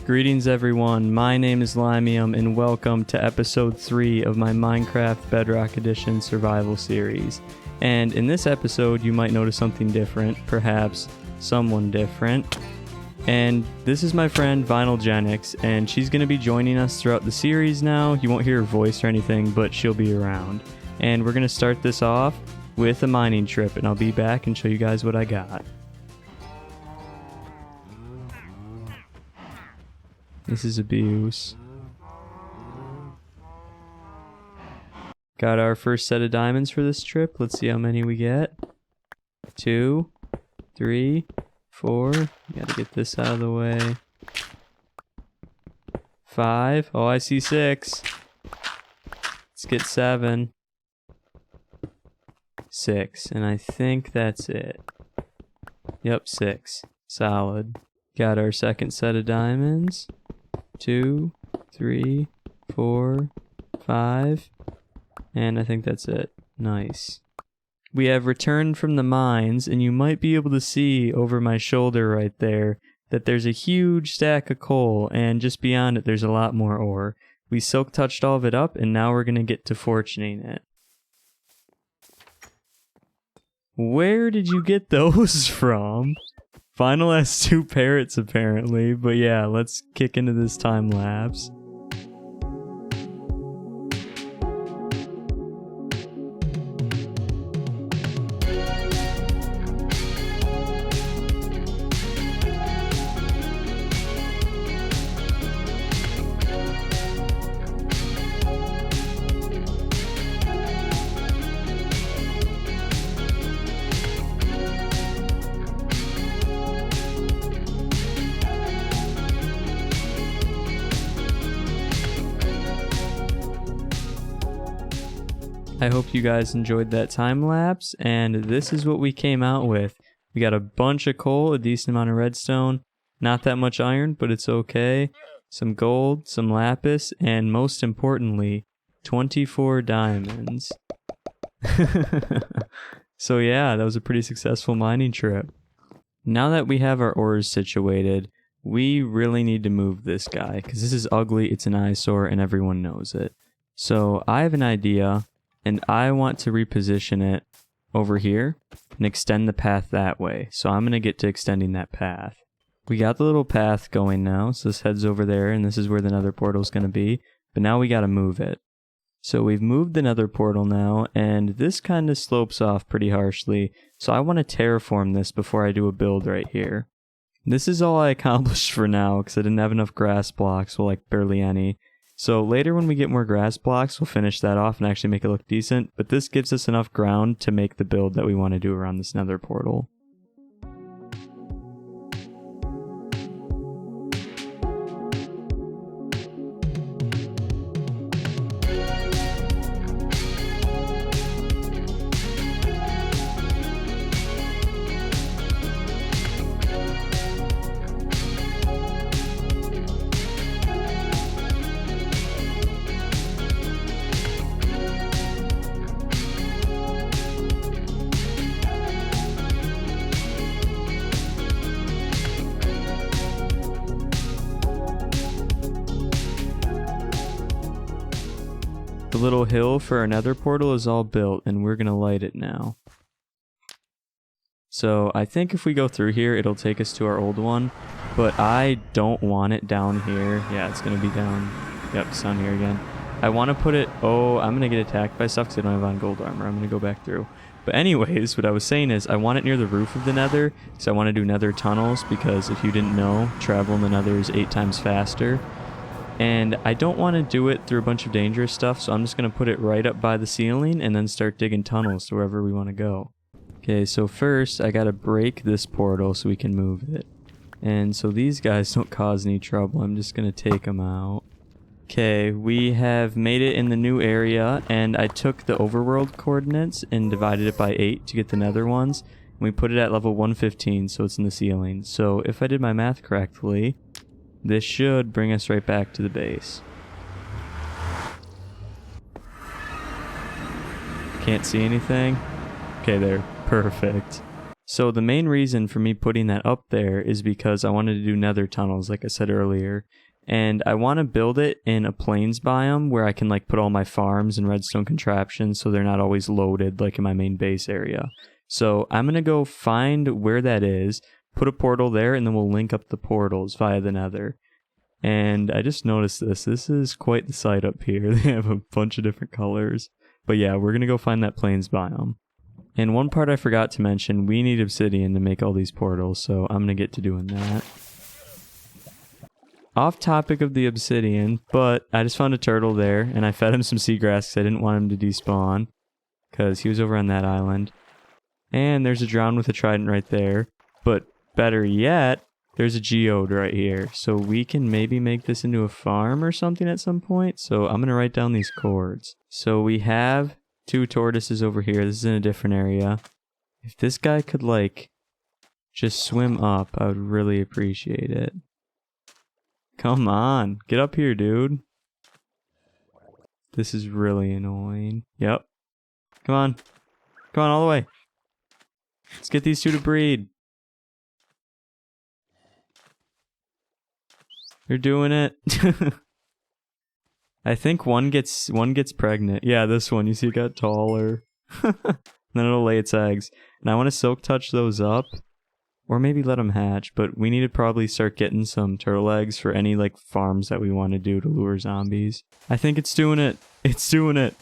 Greetings everyone, my name is Limium and welcome to episode 3 of my Minecraft Bedrock Edition survival series. And in this episode you might notice something different, perhaps someone different. And this is my friend Vinylgenix, and she's going to be joining us throughout the series now. You won't hear her voice or anything, but she'll be around. And we're going to start this off with a mining trip, and I'll be back and show you guys what I got. This is abuse. Got our first set of diamonds for this trip. Let's see how many we get. 2, 3, 4. Gotta get this out of the way. 5. Oh, I see 6. Let's get 7. 6. And I think that's it. Yep, 6. Solid. Got our second set of diamonds. 2, 3, 4, 5, and I think that's it. Nice. We have returned from the mines, and you might be able to see over my shoulder right there that there's a huge stack of coal, and just beyond it there's a lot more ore. We silk touched all of it up, and now we're going to get to fortuning it. Where did you get those from? Final has 2 parrots apparently, but yeah, let's kick into this time lapse. I hope you guys enjoyed that time lapse, and this is what we came out with. We got a bunch of coal, a decent amount of redstone, not that much iron, but it's okay, some gold, some lapis, and most importantly, 24 diamonds. So yeah, that was a pretty successful mining trip. Now that we have our ores situated, we really need to move this guy, because this is ugly, it's an eyesore, and everyone knows it. So I have an idea. And I want to reposition it over here and extend the path that way. So I'm going to get to extending that path. We got the little path going now. So this heads over there and this is where the nether portal is going to be. But now we got to move it. So we've moved the nether portal now, and this kind of slopes off pretty harshly. So I want to terraform this before I do a build right here. This is all I accomplished for now because I didn't have enough grass blocks. Well, like barely any. So later when we get more grass blocks, we'll finish that off and actually make it look decent, but this gives us enough ground to make the build that we want to do around this nether portal. The little hill for our nether portal is all built, and we're going to light it now. So I think if we go through here, it'll take us to our old one, but I don't want it down here. Yeah, it's going to be down. Yep, it's down here again. I want to put it... Oh, I'm going to get attacked by stuff because I don't have on gold armor. I'm going to go back through. But anyways, what I was saying is I want it near the roof of the nether, because I want to do nether tunnels, because if you didn't know, travel in the nether is 8 times faster. And I don't want to do it through a bunch of dangerous stuff, so I'm just going to put it right up by the ceiling and then start digging tunnels to wherever we want to go. Okay, so first I got to break this portal so we can move it. And so these guys don't cause any trouble, I'm just going to take them out. Okay, we have made it in the new area, and I took the overworld coordinates and divided it by 8 to get the nether ones. And we put it at level 115, so it's in the ceiling. So if I did my math correctly... this should bring us right back to the base. Can't see anything? Okay, there. Perfect. So the main reason for me putting that up there is because I wanted to do nether tunnels, like I said earlier. And I want to build it in a plains biome where I can like put all my farms and redstone contraptions so they're not always loaded like in my main base area. So I'm going to go find where that is, put a portal there, and then we'll link up the portals via the nether. And I just noticed this. This is quite the sight up here. They have a bunch of different colors. But yeah, we're going to go find that plains biome. And one part I forgot to mention, we need obsidian to make all these portals, so I'm going to get to doing that. Off topic of the obsidian, but I just found a turtle there, and I fed him some seagrass because I didn't want him to despawn, because he was over on that island. And there's a drown with a trident right there, but better yet, there's a geode right here, so we can maybe make this into a farm or something at some point. So I'm going to write down these coords. So we have 2 tortoises over here. This is in a different area. If this guy could like just swim up, I would really appreciate it. Come on, get up here, dude. This is really annoying. Yep. Come on. Come on all the way. Let's get these 2 to breed. They're doing it. I think one gets pregnant. Yeah, this one. You see it got taller. Then it'll lay its eggs. And I want to silk touch those up. Or maybe let them hatch. But we need to probably start getting some turtle eggs for any like farms that we want to do to lure zombies. I think it's doing it. It's doing it.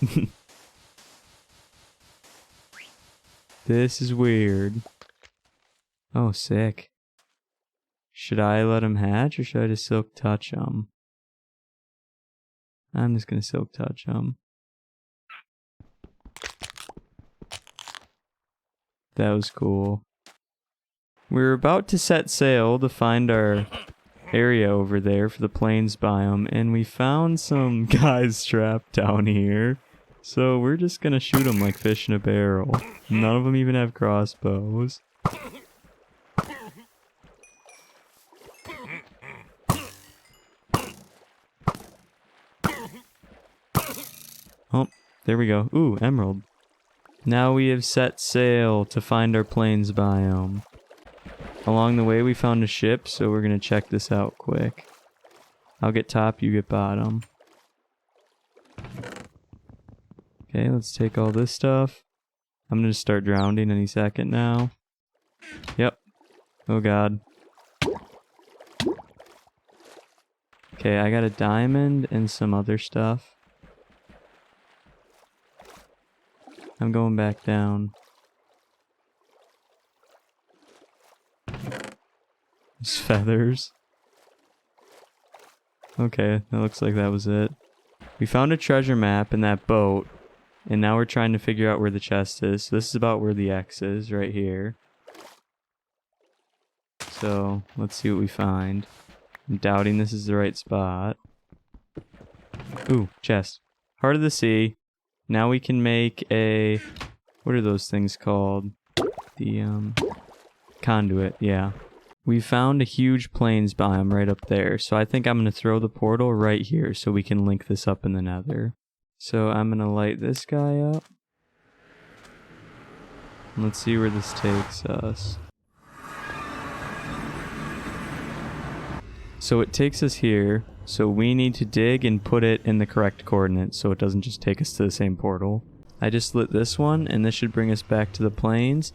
This is weird. Oh, sick. Should I let him hatch or should I just silk touch him? I'm just going to silk touch him. That was cool. We're about to set sail to find our area over there for the plains biome, and we found some guys trapped down here. So we're just going to shoot them like fish in a barrel. None of them even have crossbows. Oh, there we go. Ooh, emerald. Now we have set sail to find our plains biome. Along the way we found a ship, so we're going to check this out quick. I'll get top, you get bottom. Okay, let's take all this stuff. I'm going to start drowning any second now. Yep. Oh god. Okay, I got a diamond and some other stuff. I'm going back down. There's feathers. Okay, that looks like that was it. We found a treasure map in that boat, and now we're trying to figure out where the chest is. So this is about where the X is, right here. So, let's see what we find. I'm doubting this is the right spot. Ooh, chest. Heart of the Sea. Now we can make a... What are those things called? The, conduit, yeah. We found a huge plains biome right up there, so I think I'm going to throw the portal right here so we can link this up in the nether. So I'm going to light this guy up. Let's see where this takes us. So it takes us here, so we need to dig and put it in the correct coordinates so it doesn't just take us to the same portal. I just lit this one, and this should bring us back to the plains.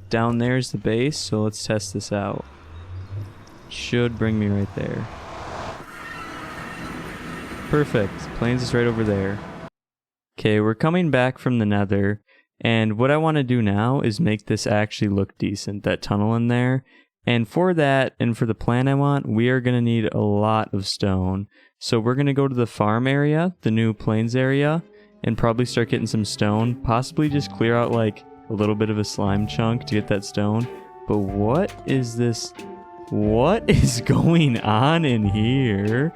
Down there is the base, so let's test this out. Should bring me right there. Perfect. Plains is right over there. Okay, we're coming back from the nether, and what I want to do now is make this actually look decent, that tunnel in there. And for that, and for the plan I want, we are going to need a lot of stone. So we're going to go to the farm area, the new plains area, and probably start getting some stone. Possibly just clear out like a little bit of a slime chunk to get that stone. But what is this? What is going on in here?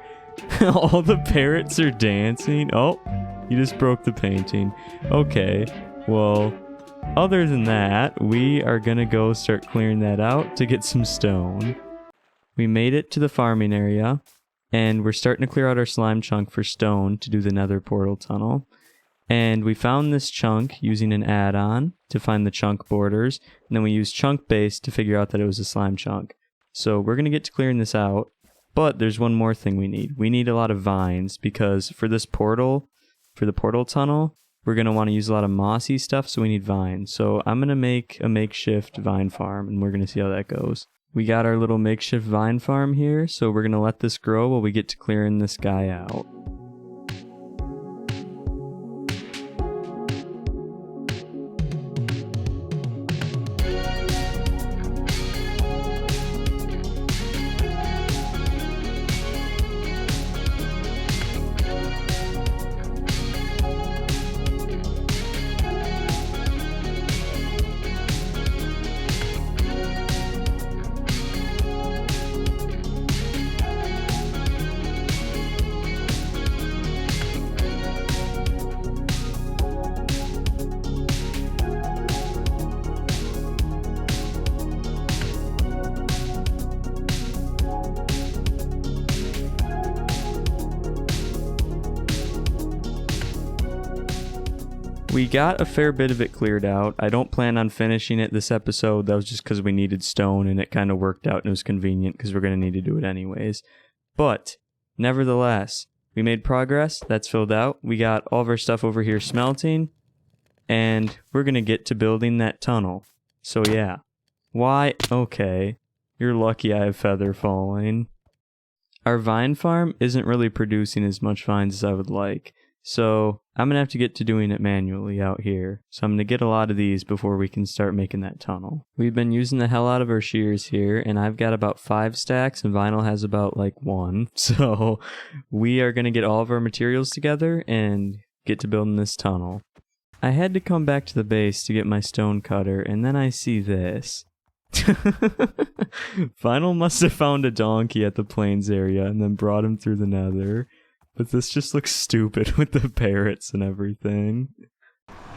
All the parrots are dancing. Oh, you just broke the painting. Okay, well, other than that, we are going to go start clearing that out to get some stone. We made it to the farming area, and we're starting to clear out our slime chunk for stone to do the nether portal tunnel. And we found this chunk using an add-on to find the chunk borders. And then we used chunk base to figure out that it was a slime chunk. So we're going to get to clearing this out. But there's one more thing we need. We need a lot of vines because for this portal, for the portal tunnel, we're going to want to use a lot of mossy stuff, so we need vines. So I'm going to make a makeshift vine farm, and we're going to see how that goes. We got our little makeshift vine farm here, so we're going to let this grow while we get to clearing this guy out. We got a fair bit of it cleared out. I don't plan on finishing it this episode. That was just because we needed stone and it kind of worked out and it was convenient because we're going to need to do it anyways. But, nevertheless, we made progress. That's filled out. We got all of our stuff over here smelting. And we're going to get to building that tunnel. So yeah. Why? Okay. You're lucky I have feather falling. Our vine farm isn't really producing as much vines as I would like. So I'm going to have to get to doing it manually out here. So I'm going to get a lot of these before we can start making that tunnel. We've been using the hell out of our shears here, and I've got about 5 stacks and Vinyl has about like 1. So we are going to get all of our materials together and get to building this tunnel. I had to come back to the base to get my stone cutter, and then I see this. Vinyl must have found a donkey at the plains area and then brought him through the nether. But this just looks stupid with the parrots and everything.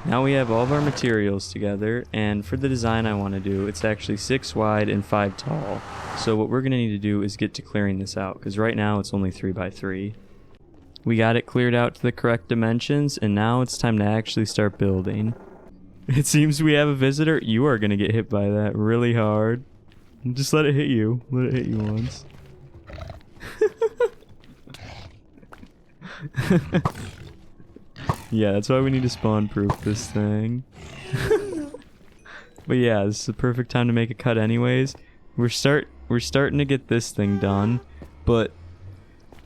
Now we have all of our materials together, and for the design I want to do, it's actually 6 wide and 5 tall. So what we're going to need to do is get to clearing this out, because right now it's only 3 by 3. We got it cleared out to the correct dimensions, and now it's time to actually start building. It seems we have a visitor. You are going to get hit by that really hard. Just let it hit you. Let it hit you once. Yeah, that's why we need to spawn proof this thing. But yeah, this is the perfect time to make a cut anyways. We're starting to get this thing done, but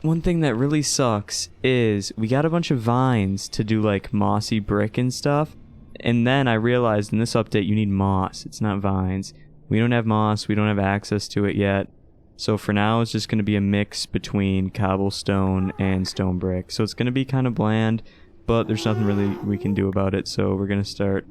one thing that really sucks is we got a bunch of vines to do like mossy brick and stuff, and then I realized in this update you need moss, it's not vines. We don't have moss, we don't have access to it yet. So for now, it's just going to be a mix between cobblestone and stone brick. So it's going to be kind of bland, but there's nothing really we can do about it. So we're going to start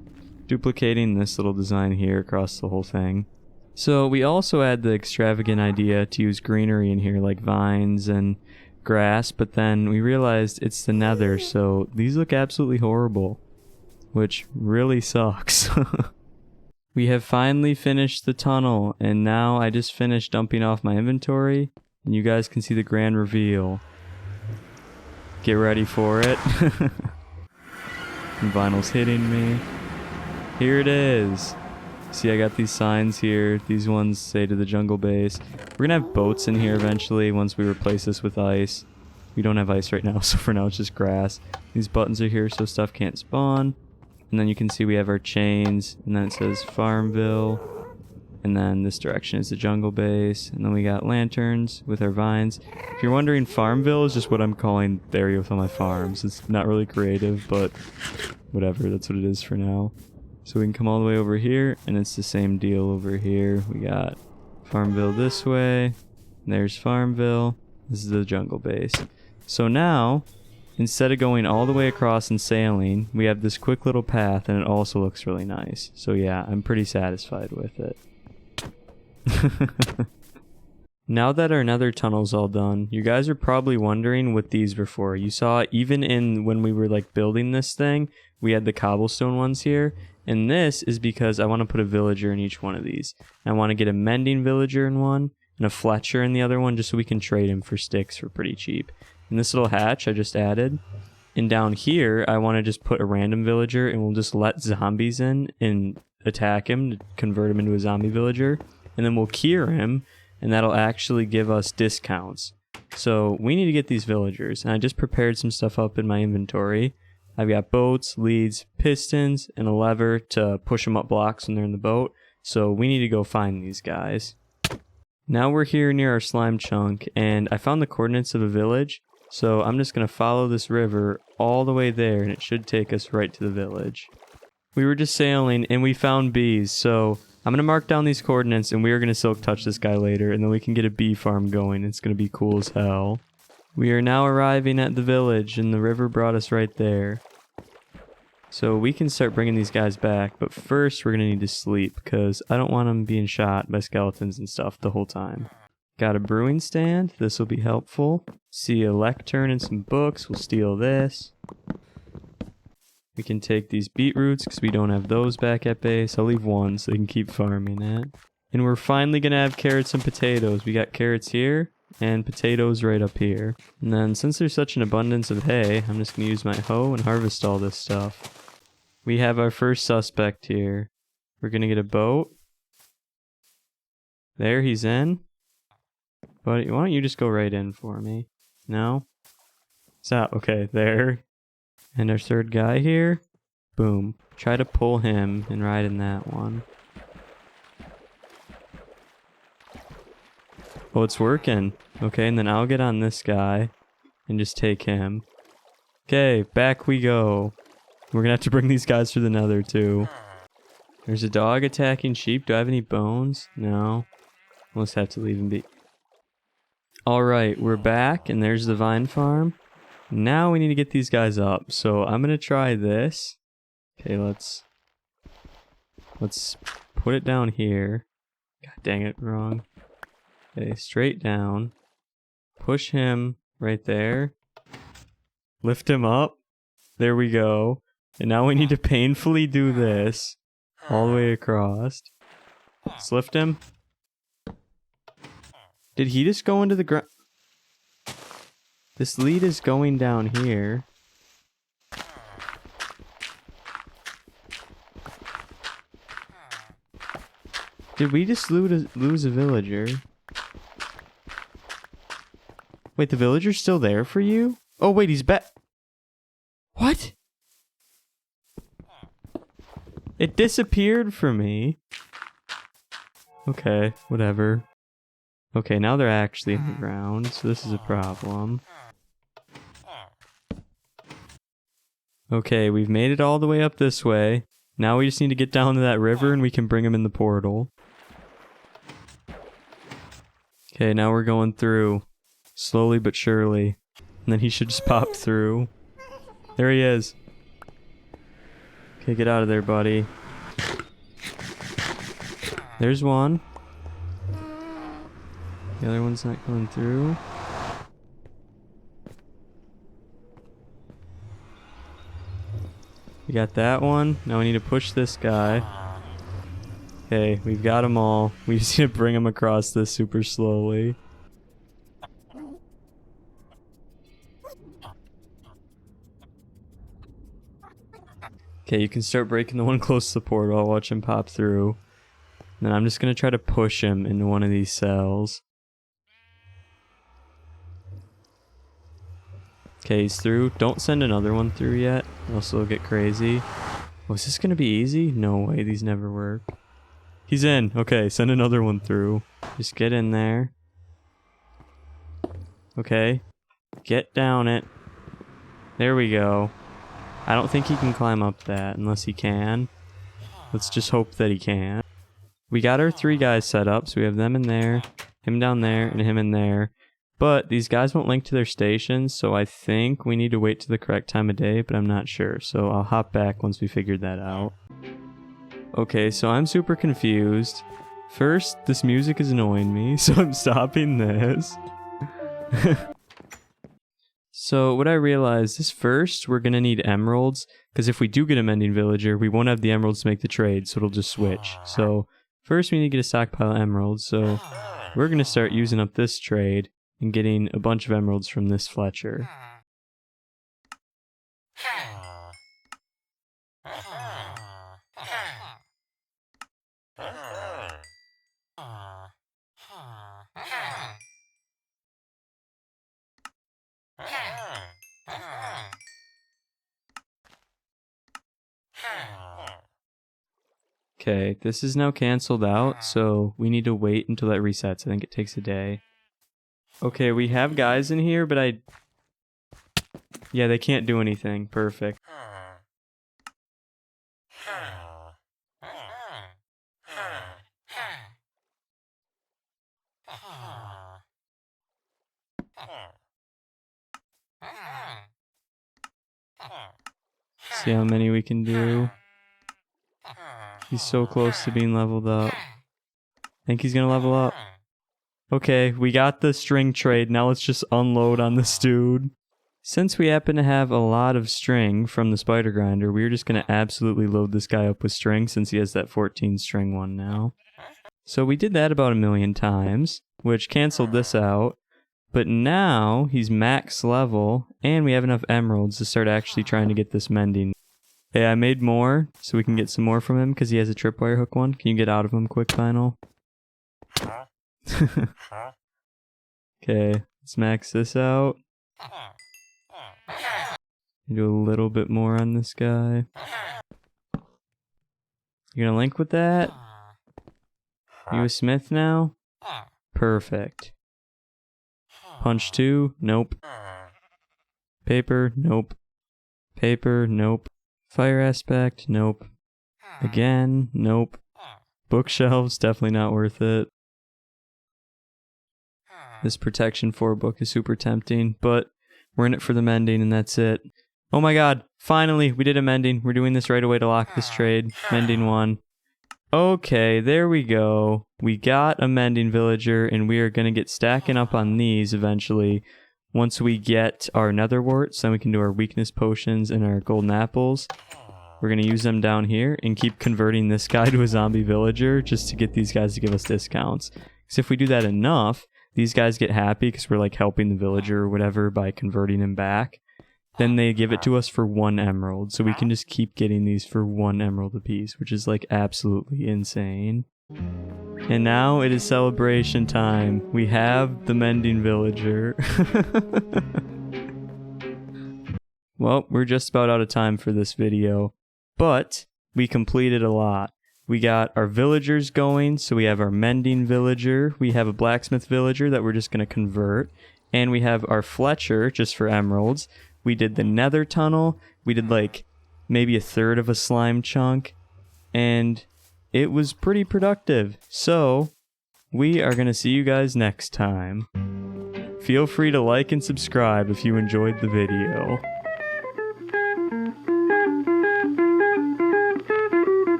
duplicating this little design here across the whole thing. So we also had the extravagant idea to use greenery in here, like vines and grass, but then we realized it's the nether, so these look absolutely horrible, which really sucks. We have finally finished the tunnel, and now I just finished dumping off my inventory, and you guys can see the grand reveal. Get ready for it. Vinyl's hitting me. Here it is. See, I got these signs here. These ones say to the jungle base. We're gonna have boats in here eventually once we replace this with ice. We don't have ice right now, so for now it's just grass. These buttons are here so stuff can't spawn. And then you can see we have our chains, and then it says Farmville, and then this direction is the jungle base, and then we got lanterns with our vines. If you're wondering, Farmville is just what I'm calling the area with all my farms. It's not really creative, but whatever, that's what it is for now. So we can come all the way over here, and it's the same deal over here. We got Farmville this way, there's Farmville, this is the jungle base. So now, instead of going all the way across and sailing, we have this quick little path, and it also looks really nice. So yeah, I'm pretty satisfied with it. Now that our nether tunnel's all done, you guys are probably wondering what these were for. You saw even in when we were like building this thing, we had the cobblestone ones here, and this is because I want to put a villager in each one of these. I want to get a mending villager in one, and a Fletcher in the other one, just so we can trade him for sticks for pretty cheap. And this little hatch I just added, And down here, I want to just put a random villager and we'll just let zombies in and attack him to convert him into a zombie villager. And then we'll cure him and that'll actually give us discounts. So we need to get these villagers. And I just prepared some stuff up in my inventory. I've got boats, leads, pistons, and a lever to push them up blocks when they're in the boat. So we need to go find these guys. Now we're here near our slime chunk and I found the coordinates of a village. So I'm just going to follow this river all the way there and it should take us right to the village. We were just sailing and we found bees. So I'm going to mark down these coordinates and we are going to silk touch this guy later and then we can get a bee farm going. It's going to be cool as hell. We are now arriving at the village and the river brought us right there. So we can start bringing these guys back, but first we're going to need to sleep because I don't want them being shot by skeletons and stuff the whole time. Got a brewing stand. This will be helpful. See a lectern and some books. We'll steal this. We can take these beetroots because we don't have those back at base. I'll leave one so they can keep farming it. And we're finally going to have carrots and potatoes. We got carrots here and potatoes right up here. And then since there's such an abundance of hay, I'm just going to use my hoe and harvest all this stuff. We have our first suspect here. We're going to get a boat. There, he's in. But why don't you just go right in for me? No? Stop. Okay, there. And our third guy here. Boom. Try to pull him and ride in that one. Oh, it's working. Okay, and then I'll get on this guy and just take him. Okay, back we go. We're gonna have to bring these guys through the Nether too. There's a dog attacking sheep. Do I have any bones? No. We'll just have to leave him be. Alright, we're back and there's the vine farm. Now we need to get these guys up. So I'm gonna try this. Okay, let's put it down here. God dang it, wrong. Okay, straight down. Push him right there. Lift him up. There we go. And now we need to painfully do this all the way across. Let's lift him. Did he just go into the ground? This lead is going down here. Did we just lose a villager? Wait, the villager's still there for you? Oh wait, he's back. What? It disappeared for me. Okay, whatever. Okay, now they're actually in the ground, so this is a problem. Okay, we've made it all the way up this way. Now we just need to get down to that river and we can bring him in the portal. Okay, now we're going through. Slowly but surely. And then he should just pop through. There he is. Okay, get out of there, buddy. There's one. The other one's not going through. We got that one. Now we need to push this guy. Okay, we've got them all. We just need to bring them across this super slowly. Okay, you can start breaking the one close to the portal. I'll watch him pop through. And then I'm just going to try to push him into one of these cells. Okay, he's through. Don't send another one through yet, else it'll get crazy. Oh, is this going to be easy? No way, these never work. He's in. Okay, send another one through. Just get in there. Okay. Get down it. There we go. I don't think he can climb up that unless he can. Let's just hope that he can. We got our 3 guys set up, so we have them in there, him down there, and him in there. But these guys won't link to their stations, so I think we need to wait to the correct time of day, but I'm not sure. So I'll hop back once we figured that out. Okay, so I'm super confused. First, this music is annoying me, so I'm stopping this. So what I realized is first, we're going to need emeralds, because if we do get a mending villager, we won't have the emeralds to make the trade, so it'll just switch. So first we need to get a stockpile of emeralds, so we're going to start using up this trade and getting a bunch of emeralds from this Fletcher. Okay, this is now canceled out, so we need to wait until that resets. I think it takes a day. Okay, we have guys in here, but yeah, they can't do anything. Perfect. See how many we can do. He's so close to being leveled up. I think he's gonna level up. Okay, we got the string trade. Now let's just unload on this dude. Since we happen to have a lot of string from the spider grinder, we're just gonna absolutely load this guy up with string since he has that 14 string one now. So we did that about 1,000,000 times, which canceled this out. But now he's max level, and we have enough emeralds to start actually trying to get this mending. Hey, I made more, so we can get some more from him, because he has a tripwire hook one. Can you get out of him quick, Final? Okay, let's max this out. Do a little bit more on this guy. You gonna link with that? You a smith now? Perfect. Punch 2? Nope. Paper? Nope. Paper? Nope. Fire aspect? Nope. Again? Nope. Bookshelves? Definitely not worth it. This protection 4 book is super tempting, but we're in it for the mending and that's it. Oh my god, finally, we did a mending. We're doing this right away to lock this trade. Mending 1. Okay, there we go. We got a mending villager, and we are going to get stacking up on these eventually. Once we get our nether warts, then we can do our weakness potions and our golden apples. We're going to use them down here and keep converting this guy to a zombie villager just to get these guys to give us discounts. Because if we do that enough, these guys get happy because we're like helping the villager or whatever by converting him back. Then they give it to us for 1 emerald. So we can just keep getting these for 1 emerald apiece, which is like absolutely insane. And now it is celebration time. We have the mending villager. Well, we're just about out of time for this video, but we completed a lot. We got our villagers going, so we have our mending villager. We have a blacksmith villager that we're just going to convert. And we have our Fletcher, just for emeralds. We did the nether tunnel. We did like maybe 1/3 of a slime chunk. And it was pretty productive. So we are going to see you guys next time. Feel free to like and subscribe if you enjoyed the video.